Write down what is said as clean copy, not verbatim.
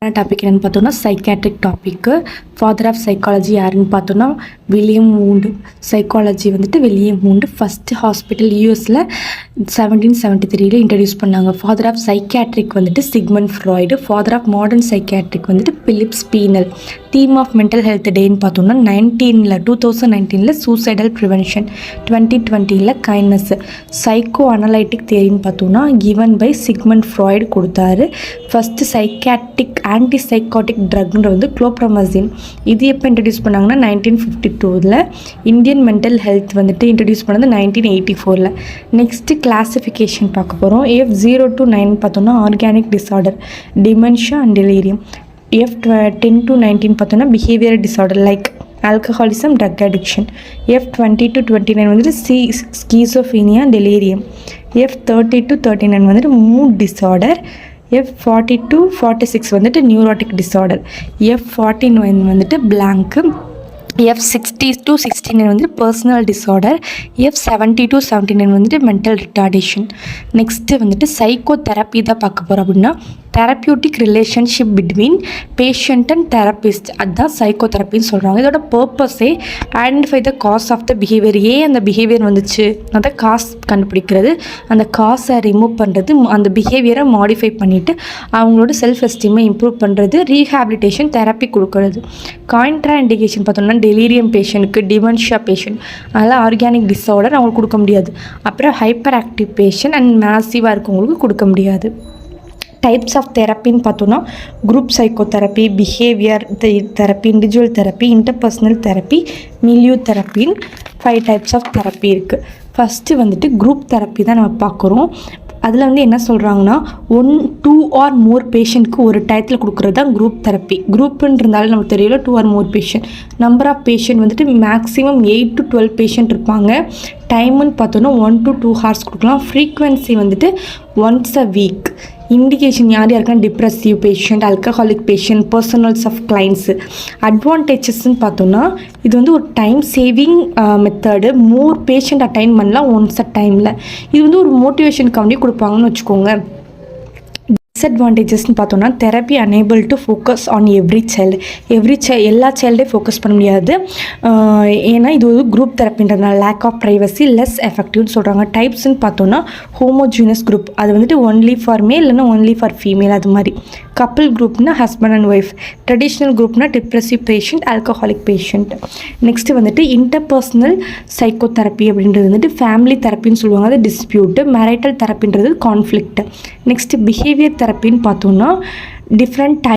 Topic என்னென்னு பார்த்தோன்னா psychiatric topic. Father of psychology யாருன்னு பார்த்தோன்னா William Wundt. Psychology William Wundt first hospital யூஎஸில் 1773 இன்ட்ரடியூஸ் பண்ணாங்க. Father of psychiatric Sigmund Freud. Father of modern psychiatric Philippe Pinel. Theme of mental health டேன்னு பார்த்தோன்னா 2019 suicidal prevention, 2020 kindness. Psychoanalytic தியரின்னு பார்த்தோன்னா given by Sigmund Freud கொடுத்தாரு. First psychiatric antipsychotic ட்ரக்ன்ற chlorpromazine. இது எப்போ இன்ட்ரடியூஸ் பண்ணாங்கன்னா 1952. இந்தியன் மென்டல் ஹெல்த் இன்ட்ரடியூஸ் பண்ணது 1984. நெக்ஸ்ட்டு கிளாஸிஃபிகேஷன் பார்க்க போகிறோம். F0 to 9 பார்த்தோன்னா organic disorder, dementia and delirium. F10 to 19 பார்த்தோன்னா behaviour disorder like alcoholism, drug addiction. F20 to 29 schizophrenia, delirium. F30 to 39 mood disorder. F40 to 46 neurotic disorder. F49 blank. F60 to 69 personal disorder. F70 to 79 mental retardation. Next psychotherapy தான் பார்க்க போகிறோம். அப்படின்னா therapeutic relationship between patient and therapist, அதுதான் psycho தெரப்பின்னு சொல்கிறாங்க. இதோட பர்பஸே identify the cause of the behaviour. ஏன் அந்த பிஹேவியர் அதை காஸ் கண்டுபிடிக்கிறது, அந்த காசை ரிமூவ் பண்ணுறது, அந்த பிஹேவியரை மாடிஃபை பண்ணிவிட்டு அவங்களோட செல்ஃப் எஸ்டீமை இம்ப்ரூவ் பண்ணுறது, ரீஹாபிலிட்டேஷன் தெரப்பி கொடுக்கறது. கான்ட்ரா இண்டிகேஷன் பார்த்தோம்னா டெலீரியம் பேஷண்ட்டுக்கு, டிமென்ஷியா பேஷண்ட், அதெல்லாம் ஆர்கானிக் டிஸார்டர் அவங்களுக்கு கொடுக்க முடியாது. அப்புறம் ஹைப்பர் ஆக்டிவ் பேஷண்ட் அண்ட் மேசிவாக இருக்கவங்களுக்கு கொடுக்க முடியாது. டைப்ஸ் ஆஃப் தெரப்பின்னு பார்த்தோன்னா group psychotherapy, behaviour therapy, individual therapy, interpersonal therapy, milieu தெரப்பின்னு 5 டைப்ஸ் ஆஃப் தெரப்பி இருக்குது. ஃபஸ்ட்டு குரூப் தெரப்பி தான் நம்ம பார்க்குறோம். அதில் என்ன சொல்கிறாங்கன்னா 1, 2 or more பேஷண்ட்க்கு ஒரு டயத்தில் கொடுக்குறது தான் குரூப் தெரப்பி. குரூப்புன்றதால நமக்கு தெரியல 2 or more patient. Number of patient maximum 8 to 12 patient இருப்பாங்க. டைமுன்னு பார்த்தோன்னா 1 to 2 hours கொடுக்கலாம். Frequency once a week. Indication யார் யாருக்குன்னா depressive patient, alcoholic patient, personals of clients. அட்வான்டேஜஸ்ன்னு பார்த்தோன்னா இது ஒரு time saving method. More patient attain பண்ணலாம் ஒன்ஸ் அ டைமில். இது ஒரு மோட்டிவேஷனுக்காண்டி கொடுப்பாங்கன்னு வச்சுக்கோங்க. டிஸ்அட்வான்டேஜஸ்ன்னு பார்த்தோன்னா therapy unable to focus on every child. எல்லா சைல்டே ஃபோக்கஸ் பண்ண முடியாது. ஏன்னா இது குரூப் தெரப்பின்றதுனால லேக் ஆஃப் ப்ரைவசி, லெஸ் எஃபெக்டிவ்னு சொல்கிறாங்க. டைப்ஸ்ன்னு பார்த்தோன்னா ஹோமோஜீனஸ் குரூப், அது ஒன்லி ஃபார் மேல் இல்லைன்னா ஒன்லி ஃபார் ஃபீமேல், அது மாதிரி. கப்பிள் குரூப்னா ஹஸ்பண்ட் அண்ட் ஒய்ஃப். ட்ரெடிஷ்னல் குரூப்னா depressive patient, alcoholic patient. Next interpersonal psychotherapy அப்படின்றது ஃபேமிலி தெரப்பின்னு சொல்லுவாங்க, அது டிஸ்பியூட்டு. மேரிட்டல் தெரப்பின்றது கான்ஃப்ளிக்ட். நெக்ஸ்ட்டு பிஹேவியர் தெரப்பின்னு பார்த்தோன்னா டிஃப்ரெண்ட்